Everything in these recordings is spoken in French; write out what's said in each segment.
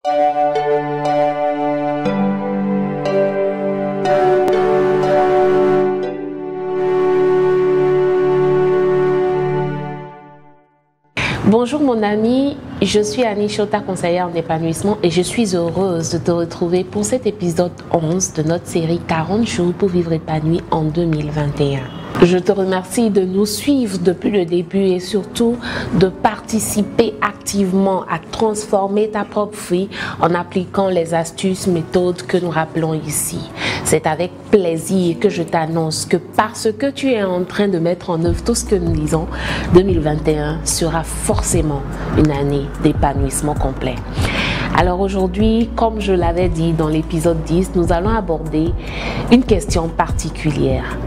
Bonjour mon ami, je suis Annie Chota, conseillère en épanouissement et je suis heureuse de te retrouver pour cet épisode 11 de notre série 40 jours pour vivre épanoui en 2021. Je te remercie de nous suivre depuis le début et surtout de participer activement à transformer ta propre vie en appliquant les astuces, méthodes que nous rappelons ici. C'est avec plaisir que je t'annonce que parce que tu es en train de mettre en œuvre tout ce que nous disons, 2021 sera forcément une année d'épanouissement complet. Alors aujourd'hui, comme je l'avais dit dans l'épisode 10, nous allons aborder une question particulière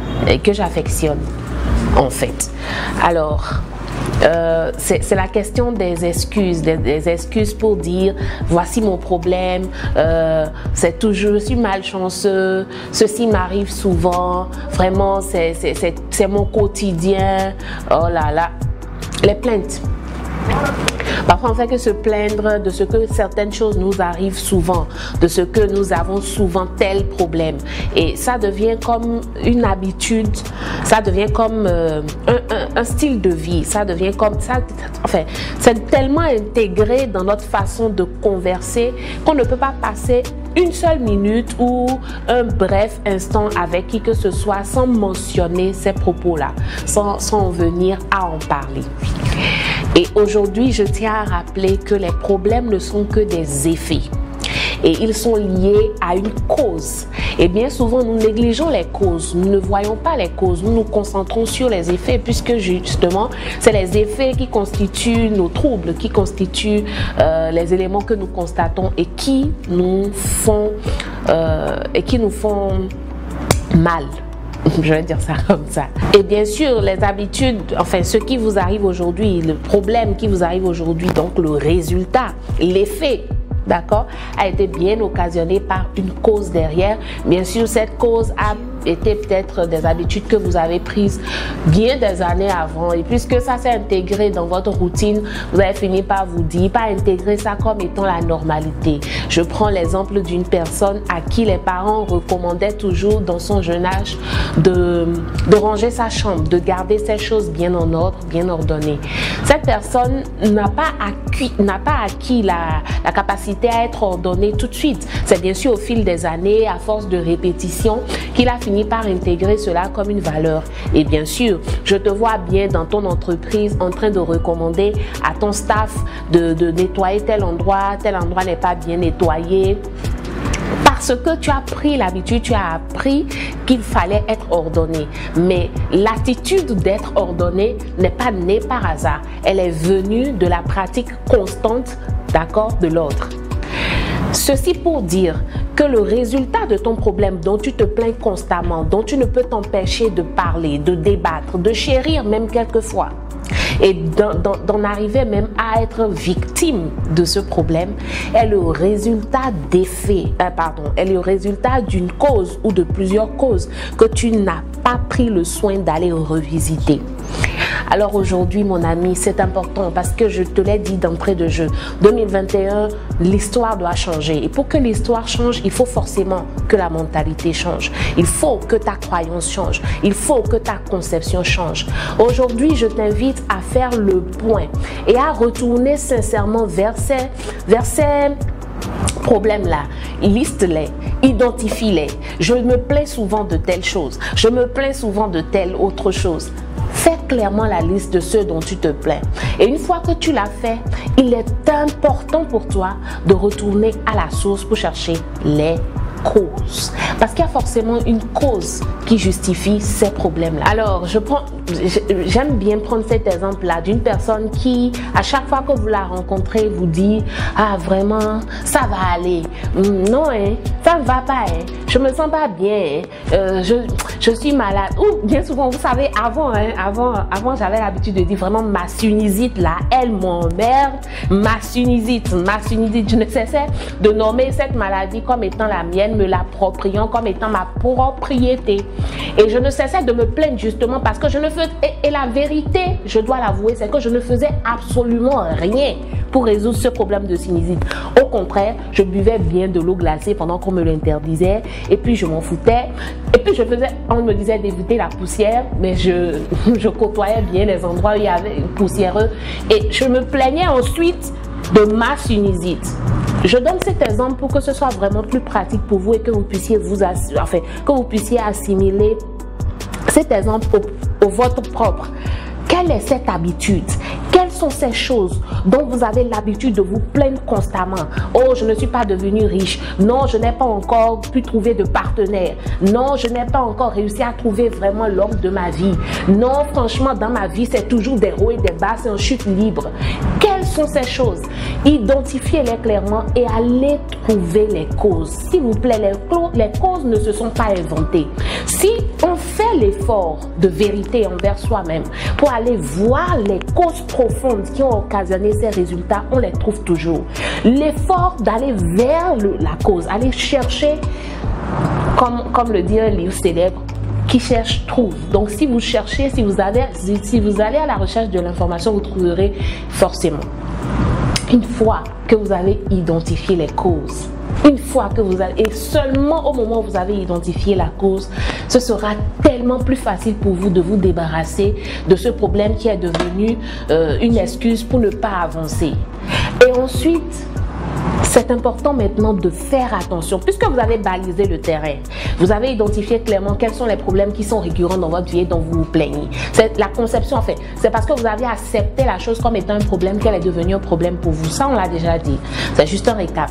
que j'affectionne en fait. Alors, c'est la question des excuses, des excuses pour dire voici mon problème, c'est toujours, je suis malchanceux, ceci m'arrive souvent, vraiment c'est mon quotidien, oh là là, les plaintes. Parfois, on ne fait que se plaindre de ce que certaines choses nous arrivent souvent, de ce que nous avons souvent tel problème. Et ça devient comme une habitude, ça devient comme un style de vie, ça devient comme ça. Enfin, c'est tellement intégré dans notre façon de converser qu'on ne peut pas passer une seule minute ou un bref instant avec qui que ce soit sans mentionner ces propos-là, sans venir à en parler. Et aujourd'hui, je tiens à rappeler que les problèmes ne sont que des effets et ils sont liés à une cause. Et bien souvent, nous négligeons les causes, nous ne voyons pas les causes, nous nous concentrons sur les effets puisque justement, c'est les effets qui constituent nos troubles, qui constituent les éléments que nous constatons et qui nous font mal. Je vais dire ça comme ça. Et bien sûr, les habitudes, enfin, ce qui vous arrive aujourd'hui, le problème qui vous arrive aujourd'hui, donc le résultat, l'effet, d'accord, a été bien occasionné par une cause derrière. Bien sûr, cette cause a été peut-être des habitudes que vous avez prises bien des années avant. Et puisque ça s'est intégré dans votre routine, vous avez fini par vous dire, pas intégrer ça comme étant la normalité. Je prends l'exemple d'une personne à qui les parents recommandaient toujours dans son jeune âge de ranger sa chambre, de garder ses choses bien en ordre, bien ordonnées. Cette personne n'a pas acquis la capacité à être ordonnée tout de suite. C'est bien sûr au fil des années, à force de répétition, qu'il a fini par intégrer cela comme une valeur. Et bien sûr, je te vois bien dans ton entreprise en train de recommander à ton staff de nettoyer tel endroit n'est pas bien nettoyé. Parce que tu as pris l'habitude, tu as appris qu'il fallait être ordonné. Mais l'attitude d'être ordonné n'est pas née par hasard. Elle est venue de la pratique constante, d'accord, de l'ordre. Ceci pour dire que le résultat de ton problème dont tu te plains constamment, dont tu ne peux t'empêcher de parler, de débattre, de chérir même quelquefois, et d'en arriver même à être victime de ce problème, est le résultat est le résultat d'une cause ou de plusieurs causes que tu n'as pas pris le soin d'aller revisiter. Alors aujourd'hui, mon ami, c'est important parce que je te l'ai dit d'entrée de jeu. 2021, l'histoire doit changer. Et pour que l'histoire change, il faut forcément que la mentalité change. Il faut que ta croyance change. Il faut que ta conception change. Aujourd'hui, je t'invite à faire le point et à retourner sincèrement vers ces problèmes-là, liste-les, identifie-les. Je me plains souvent de telle chose. Je me plains souvent de telle autre chose. Fais clairement la liste de ceux dont tu te plains. Et une fois que tu l'as fait, il est important pour toi de retourner à la source pour chercher les causes. Parce qu'il y a forcément une cause qui justifie ces problèmes-là. Alors, j'aime bien prendre cet exemple-là d'une personne qui, à chaque fois que vous la rencontrez, vous dit « Ah, vraiment, ça va aller. Non, hein, ça ne va pas. Hein. Je me sens pas bien. Hein. Je suis malade. » Ou bien souvent, vous savez, avant, j'avais l'habitude de dire vraiment ma sinusite là, elle m'emmerde. Ma sinusite. Je ne cessais de nommer cette maladie comme étant la mienne, me l'appropriant comme étant ma propriété. Et je ne cessais de me plaindre justement parce que je ne faisais... Et la vérité, je dois l'avouer, c'est que je ne faisais absolument rien pour résoudre ce problème de sinusite. Au Au contraire, je buvais bien de l'eau glacée pendant qu'on me l'interdisait et puis je m'en foutais. Et puis on me disait d'éviter la poussière, mais je côtoyais bien les endroits où il y avait poussiéreux et je me plaignais ensuite de ma sinusite. Je donne cet exemple pour que ce soit vraiment plus pratique pour vous et que vous puissiez assimiler cet exemple au votre propre. Quelle est cette habitude? Quelles sont ces choses dont vous avez l'habitude de vous plaindre constamment? Oh, je ne suis pas devenu riche. Non, je n'ai pas encore pu trouver de partenaire. Non, je n'ai pas encore réussi à trouver vraiment l'homme de ma vie. Non, franchement, dans ma vie, c'est toujours des hauts et des bas, c'est en chute libre. Quelles sont ces choses? Identifiez-les clairement et allez trouver les causes. S'il vous plaît, les causes ne se sont pas inventées. Si on fait l'effort de vérité envers soi-même pour aller voir les causes profondes qui ont occasionné ces résultats, on les trouve toujours. L'effort d'aller vers la cause, aller chercher, comme le dit un livre célèbre, qui cherche trouve. Donc si vous cherchez, si vous allez à la recherche de l'information, vous trouverez forcément. Une fois que vous avez identifié les causes, et seulement au moment où vous avez identifié la cause, ce sera tellement plus facile pour vous de vous débarrasser de ce problème qui est devenu une excuse pour ne pas avancer. Et ensuite, c'est important maintenant de faire attention, puisque vous avez balisé le terrain, vous avez identifié clairement quels sont les problèmes qui sont récurrents dans votre vie et dont vous vous plaignez. C'est la conception, en fait, c'est parce que vous avez accepté la chose comme étant un problème qu'elle est devenue un problème pour vous. Ça, on l'a déjà dit. C'est juste un récap.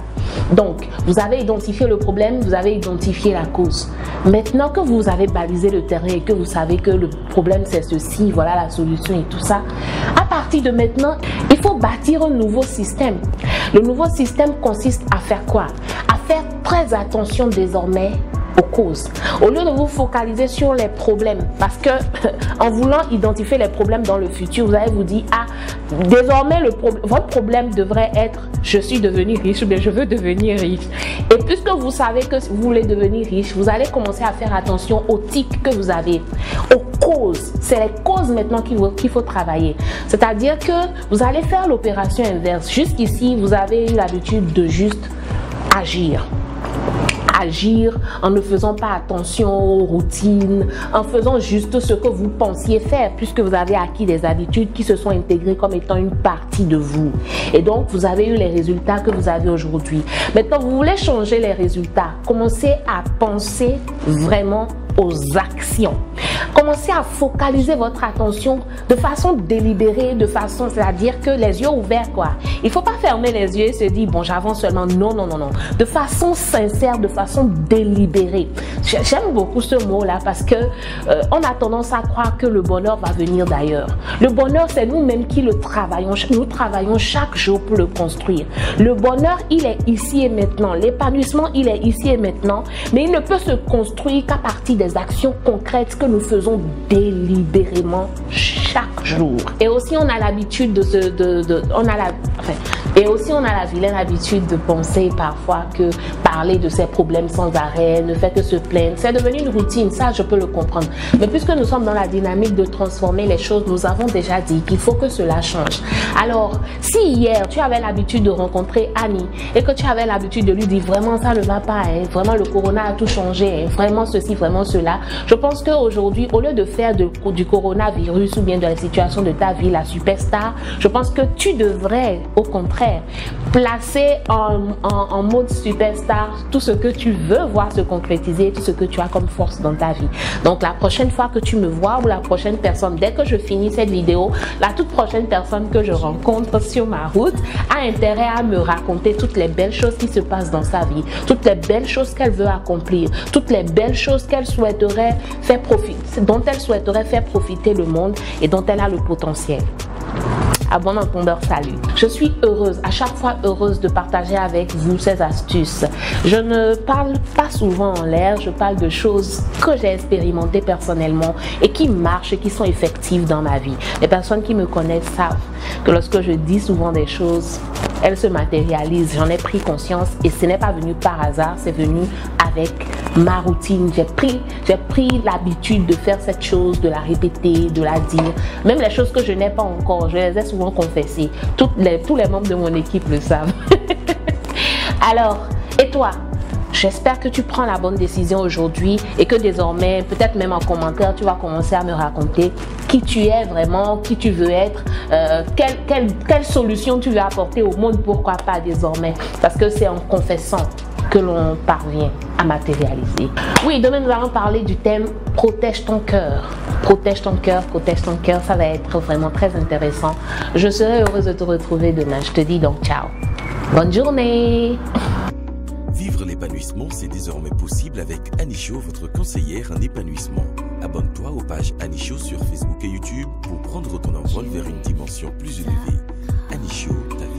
Donc, vous avez identifié le problème, vous avez identifié la cause. Maintenant que vous avez balisé le terrain et que vous savez que le problème c'est ceci, voilà la solution et tout ça, à partir de maintenant, il faut bâtir un nouveau système. Le nouveau système consiste à faire quoi? À faire très attention désormais aux causes. Au lieu de vous focaliser sur les problèmes, parce que en voulant identifier les problèmes dans le futur, vous allez vous dire, ah, désormais votre problème devrait être je suis devenu riche ou bien je veux devenir riche. Et puisque vous savez que vous voulez devenir riche, vous allez commencer à faire attention aux tics que vous avez, aux causes. C'est les causes maintenant qu'il faut travailler. C'est-à-dire que vous allez faire l'opération inverse. Jusqu'ici, vous avez eu l'habitude de juste agir en ne faisant pas attention aux routines, en faisant juste ce que vous pensiez faire, puisque vous avez acquis des habitudes qui se sont intégrées comme étant une partie de vous. Et donc, vous avez eu les résultats que vous avez aujourd'hui. Maintenant, vous voulez changer les résultats. Commencez à penser vraiment aux actions. Commencez à focaliser votre attention de façon délibérée, c'est-à-dire que les yeux ouverts, quoi. Il ne faut pas fermer les yeux et se dire, bon, j'avance seulement. Non, non, non, non. De façon sincère, de façon délibérée. J'aime beaucoup ce mot-là parce que on a tendance à croire que le bonheur va venir d'ailleurs. Le bonheur, c'est nous-mêmes qui le travaillons. Nous travaillons chaque jour pour le construire. Le bonheur, il est ici et maintenant. L'épanouissement, il est ici et maintenant. Mais il ne peut se construire qu'à partir des actions concrètes que nous faisons délibérément chaque jour. Et aussi on a l'habitude on a la vilaine habitude de penser parfois que parler de ses problèmes sans arrêt, ne fait que se plaindre, c'est devenu une routine. Ça, je peux le comprendre. Mais puisque nous sommes dans la dynamique de transformer les choses, nous avons déjà dit qu'il faut que cela change. Alors, si hier tu avais l'habitude de rencontrer Annie et que tu avais l'habitude de lui dire vraiment ça ne va pas, hein, vraiment le corona a tout changé, hein, vraiment ceci, vraiment cela, je pense qu'aujourd'hui, au lieu de faire du coronavirus ou bien de la situation de ta vie la superstar, je pense que tu devrais au contraire placer en mode superstar tout ce que tu veux voir se concrétiser, tout ce que tu as comme force dans ta vie. Donc la prochaine fois que tu me vois ou la prochaine personne, dès que je finis cette vidéo, la toute prochaine personne que je rencontre sur ma route a intérêt à me raconter toutes les belles choses qui se passent dans sa vie, toutes les belles choses qu'elle veut accomplir, toutes les belles choses qu'elle souhaiterait faire profiter, dont elle souhaiterait faire profiter le monde et dont elle a le potentiel. À bon entendeur, salut. Je suis heureuse, à chaque fois heureuse de partager avec vous ces astuces. Je ne parle pas souvent en l'air, je parle de choses que j'ai expérimentées personnellement et qui marchent et qui sont effectives dans ma vie. Les personnes qui me connaissent savent que lorsque je dis souvent des choses, elles se matérialisent. J'en ai pris conscience et ce n'est pas venu par hasard, c'est venu avec ma routine. J'ai pris l'habitude de faire cette chose, de la répéter, de la dire. Même les choses que je n'ai pas encore, je les ai souvent confessées. Tous les membres de mon équipe le savent. Alors, et toi? J'espère que tu prends la bonne décision aujourd'hui et que désormais, peut-être même en commentaire, tu vas commencer à me raconter qui tu es vraiment, qui tu veux être, quelle solution tu veux apporter au monde, pourquoi pas désormais. Parce que c'est en confessant que l'on parvient à matérialiser. Oui, demain nous allons parler du thème protège ton cœur. Protège ton cœur, protège ton cœur, ça va être vraiment très intéressant. Je serai heureuse de te retrouver demain. Je te dis donc ciao. Bonne journée. Vivre l'épanouissement, c'est désormais possible avec Anisho, votre conseillère en épanouissement. Abonne-toi aux pages Anisho sur Facebook et YouTube pour prendre ton envol vers une dimension plus élevée. Anisho, ta vie.